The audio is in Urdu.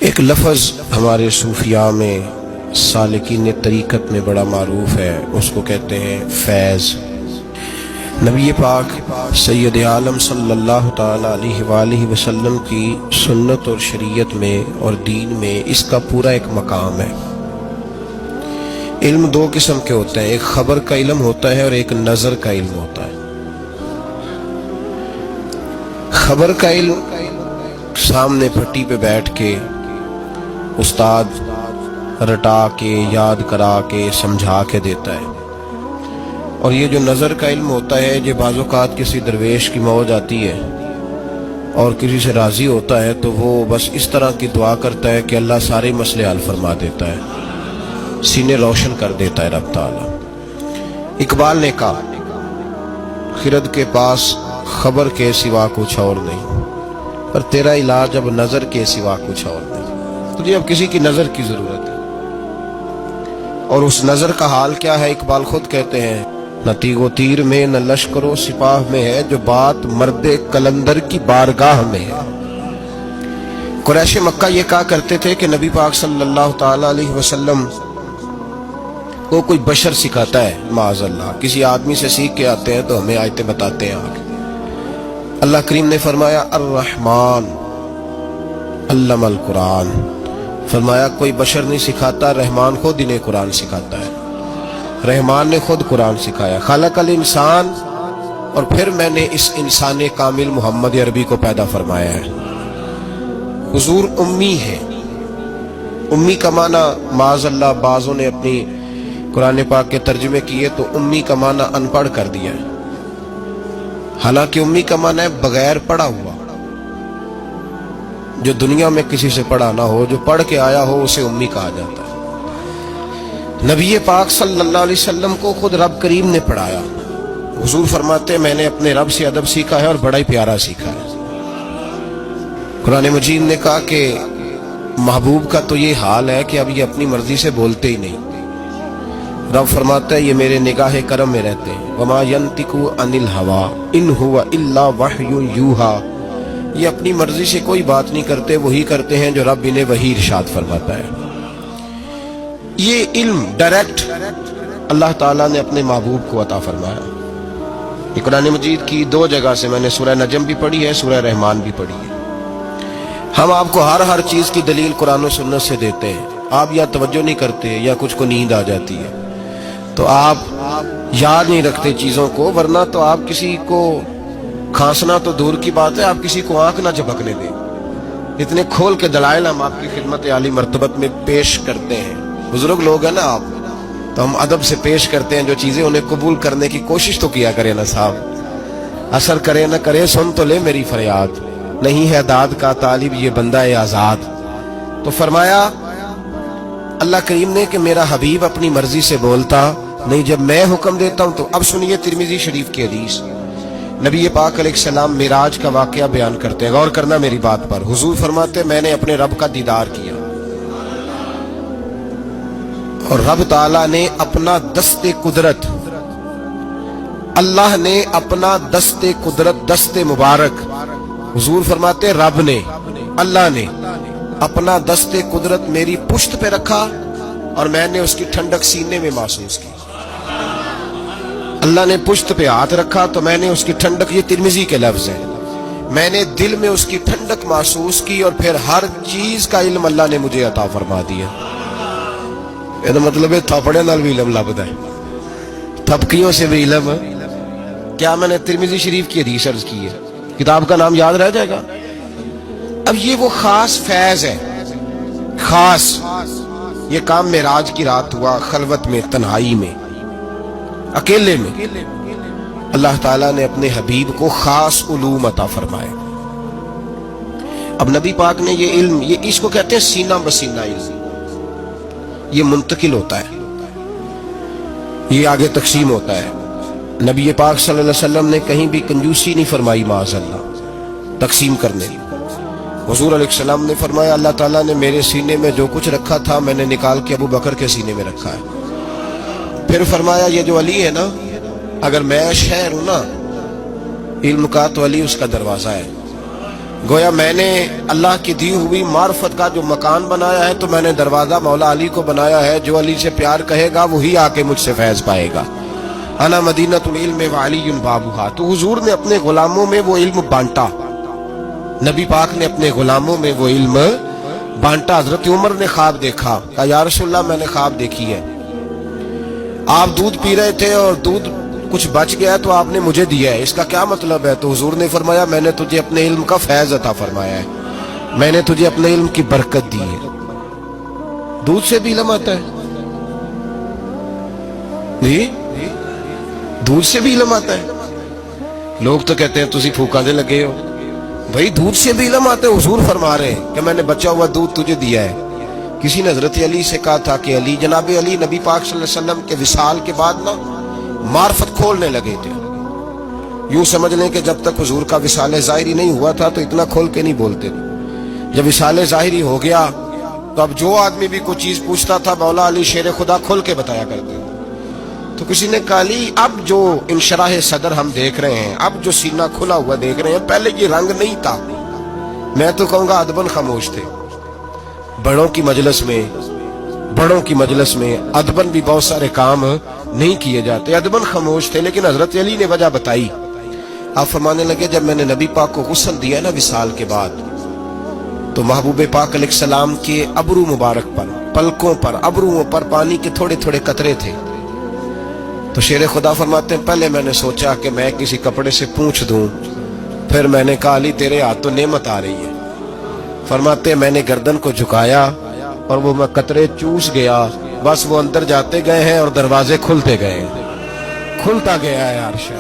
ایک لفظ ہمارے صوفیاء میں سالکین طریقت میں بڑا معروف ہے، اس کو کہتے ہیں فیض۔ نبی پاک سید عالم صلی اللہ تعالی علیہ وآلہ وسلم کی سنت اور شریعت میں اور دین میں اس کا پورا ایک مقام ہے۔ علم دو قسم کے ہوتے ہیں، ایک خبر کا علم ہوتا ہے اور ایک نظر کا علم ہوتا ہے۔ خبر کا علم سامنے پٹی پہ بیٹھ کے استاد رٹا کے یاد کرا کے سمجھا کے دیتا ہے، اور یہ جو نظر کا علم ہوتا ہے یہ بعض اوقات کسی درویش کی موج آتی ہے اور کسی سے راضی ہوتا ہے تو وہ بس اس طرح کی دعا کرتا ہے کہ اللہ سارے مسئلے حل فرما دیتا ہے، سینے روشن کر دیتا ہے رب تعالی۔ اقبال نے کہا خرد کے پاس خبر کے سوا کچھ اور نہیں، پر تیرا علاج اب نظر کے سوا کچھ اور نہیں۔ تجھے اب کسی کی نظر کی ضرورت ہے، اور اس نظر کا حال کیا ہے؟ اقبال خود کہتے ہیں نہ تیغ و تیر میں نہ لشکر و سپاہ میں ہے، جو بات مرد کلندر کی بارگاہ میں ہے۔ قریش مکہ یہ کہا کرتے تھے کہ نبی پاک صلی اللہ تعالی علیہ وسلم کو کوئی بشر سکھاتا ہے، معاذ اللہ کسی آدمی سے سیکھ کے آتے ہیں تو ہمیں آیتیں بتاتے ہیں آگے۔ اللہ کریم نے فرمایا الرحمن علم القرآن، فرمایا کوئی بشر نہیں سکھاتا، رحمان خود انہیں قرآن سکھاتا ہے۔ رحمان نے خود قرآن سکھایا، خلق الانسان، اور پھر میں نے اس انسان کامل محمد عربی کو پیدا فرمایا ہے۔ حضور امی ہے۔ امی کا معنی معاذ اللہ بعضوں نے اپنی قرآن پاک کے ترجمے کیے تو امی کا معنی ان پڑھ کر دیا ہے، حالانکہ امی کا معنی ہے بغیر پڑھا ہوا، جو دنیا میں کسی سے پڑھا نہ ہو، جو پڑھ کے آیا ہو اسے امی کہا جاتا ہے۔ نبی پاک صلی اللہ علیہ وسلم کو خود رب کریم نے پڑھایا۔ حضور فرماتے ہیں میں نے اپنے رب سے ادب سیکھا ہے اور بڑا ہی پیارا سیکھا ہے۔ قرآن مجید نے کہا کہ محبوب کا تو یہ حال ہے کہ اب یہ اپنی مرضی سے بولتے ہی نہیں۔ رب فرماتا ہے یہ میرے نگاہ کرم میں رہتے ہیں، وما ينطق عن الهوى ان هو الا وحی یوحى، یہ اپنی مرضی سے کوئی بات نہیں کرتے، وہی کرتے ہیں جو رب انہیں وحی ارشاد فرماتا ہے۔ یہ علم ڈائریکٹ اللہ تعالیٰ نے اپنے محبوب کو عطا فرمایا۔ یہ قرآن مجید کی دو جگہ سے میں نے سورہ نجم بھی پڑھی ہے، سورہ رحمان بھی پڑھی ہے۔ ہم آپ کو ہر چیز کی دلیل قرآن و سنت سے دیتے ہیں، آپ یا توجہ نہیں کرتے یا کچھ کو نیند آ جاتی ہے تو آپ یاد نہیں رکھتے چیزوں کو، ورنہ تو آپ کسی کو کھانسنا تو دور کی بات ہے، آپ کسی کو آنکھ نہ جھپکنے دیں۔ اتنے کھول کے دلائل ہم آپ کی خدمت عالی مرتبت میں پیش کرتے ہیں۔ بزرگ لوگ ہیں نا آپ، تو ہم ادب سے پیش کرتے ہیں جو چیزیں، انہیں قبول کرنے کی کوشش تو کیا کرے نا صاحب، اثر کرے نہ کرے سن تو لے میری فریاد، نہیں ہے داد کا طالب یہ بندہ آزاد۔ تو فرمایا اللہ کریم نے کہ میرا حبیب اپنی مرضی سے بولتا نہیں، جب میں حکم دیتا ہوں تو۔ اب سنیے ترمذی شریف کی حدیث، نبی پاک علیہ السلام معراج کا واقعہ بیان کرتے ہیں، غور کرنا میری بات پر۔ حضور فرماتے میں نے اپنے رب کا دیدار کیا، اور رب تعالیٰ نے اپنا دست قدرت، اللہ نے اپنا دست قدرت، دست مبارک، حضور فرماتے رب نے، اللہ نے اپنا دست قدرت میری پشت پہ رکھا اور میں نے اس کی ٹھنڈک سینے میں محسوس کی۔ اللہ نے پشت پہ ہاتھ رکھا تو میں نے اس کی ٹھنڈک، یہ ترمذی کے لفظ ہے، میں نے دل میں اس کی ٹھنڈک محسوس کی، اور پھر ہر چیز کا علم اللہ نے مجھے عطا فرما دیا۔ یہ مطلب ہے تھپڑے نال بھی علم لبدا ہے، تھپکیوں سے بھی علم۔ کیا میں نے ترمذی شریف کی حدیث عرض کی ہے؟ کتاب کا نام یاد رہ جائے گا۔ اب یہ وہ خاص فیض ہے، خاص یہ کام معراج کی رات ہوا، خلوت میں، تنہائی میں، اکیلے میں اللہ تعالیٰ نے اپنے حبیب کو خاص علوم عطا فرمائے۔ اب نبی پاک نے یہ علم، یہ اس کو کہتے ہیں سینہ بسینہ علم، یہ منتقل ہوتا ہے، یہ آگے تقسیم ہوتا ہے۔ نبی پاک صلی اللہ علیہ وسلم نے کہیں بھی کنجوسی نہیں فرمائی معاذ اللہ تقسیم کرنے۔ حضور علیہ السلام نے فرمایا اللہ تعالیٰ نے میرے سینے میں جو کچھ رکھا تھا میں نے نکال کے ابو بکر کے سینے میں رکھا ہے۔ پھر فرمایا یہ جو علی ہے نا، اگر میں شہر ہوں نا علم کا تو علی اس کا دروازہ ہے، گویا میں نے اللہ کی دی ہوئی معرفت کا جو مکان بنایا ہے تو میں نے دروازہ مولا علی کو بنایا ہے. جو علی سے پیار کہے گا وہی آ کے مجھ سے فیض پائے گا. انا مدینۃ العلم وعلی بابھا. تو حضور نے اپنے غلاموں میں وہ علم بانٹا. نبی پاک نے اپنے غلاموں میں وہ علم بانٹا. حضرت عمر نے خواب دیکھا, کہا یا رسول اللہ میں نے خواب دیکھی ہے, آپ دودھ پی رہے تھے اور دودھ کچھ بچ گیا تو آپ نے مجھے دیا ہے, اس کا کیا مطلب ہے؟ تو حضور نے فرمایا میں نے تجھے اپنے علم کا فیض عطا فرمایا ہے, میں نے تجھے اپنے علم کی برکت دی ہے. دودھ سے بھی علم آتا ہے جی, دودھ سے بھی علم آتا ہے. لوگ تو کہتے ہیں تسی پھوکا دے لگے ہو, بھائی دودھ سے بھی علم آتا ہے. حضور فرما رہے ہیں کہ میں نے بچا ہوا دودھ تجھے دیا ہے. کسی نے حضرت علی سے کہا تھا کہ علی, جناب علی نبی پاک صلی اللہ علیہ وسلم کے وصال کے بعد نا معرفت کھولنے لگے تھے. یوں سمجھ لیں کہ جب تک حضور کا وصال ظاہری نہیں ہوا تھا تو اتنا کھول کے نہیں بولتے تھے. جب وصال ظاہری ہو گیا تو اب جو آدمی بھی کوئی چیز پوچھتا تھا مولا علی شیر خدا کھول کے بتایا کرتے. تو کسی نے کہا علی اب جو انشراح صدر ہم دیکھ رہے ہیں, اب جو سینہ کھلا ہوا دیکھ رہے ہیں, پہلے یہ رنگ نہیں تھا. میں تو کہوں گا ادباً خاموش تھے. بڑوں کی مجلس میں ادباً بھی بہت سارے کام نہیں کیے جاتے, ادباً خاموش تھے. لیکن حضرت علی نے وجہ بتائی. آپ فرمانے لگے جب میں نے نبی پاک کو غسل دیا نا وصال کے بعد, تو محبوب پاک علیہ السلام کے ابرو مبارک پر, پلکوں پر, ابروؤں پر پانی کے تھوڑے تھوڑے قطرے تھے. تو شیر خدا فرماتے ہیں پہلے میں نے سوچا کہ میں کسی کپڑے سے پوچھ دوں, پھر میں نے کہا علی تیرے ہاتھ تو نعمت آ رہی ہے. فرماتے ہیں میں نے گردن کو جھکایا اور وہ میں قطرے چوس گیا, بس وہ اندر جاتے گئے ہیں اور دروازے کھلتے گئے ہیں, کھلتا گیا ہے عرش.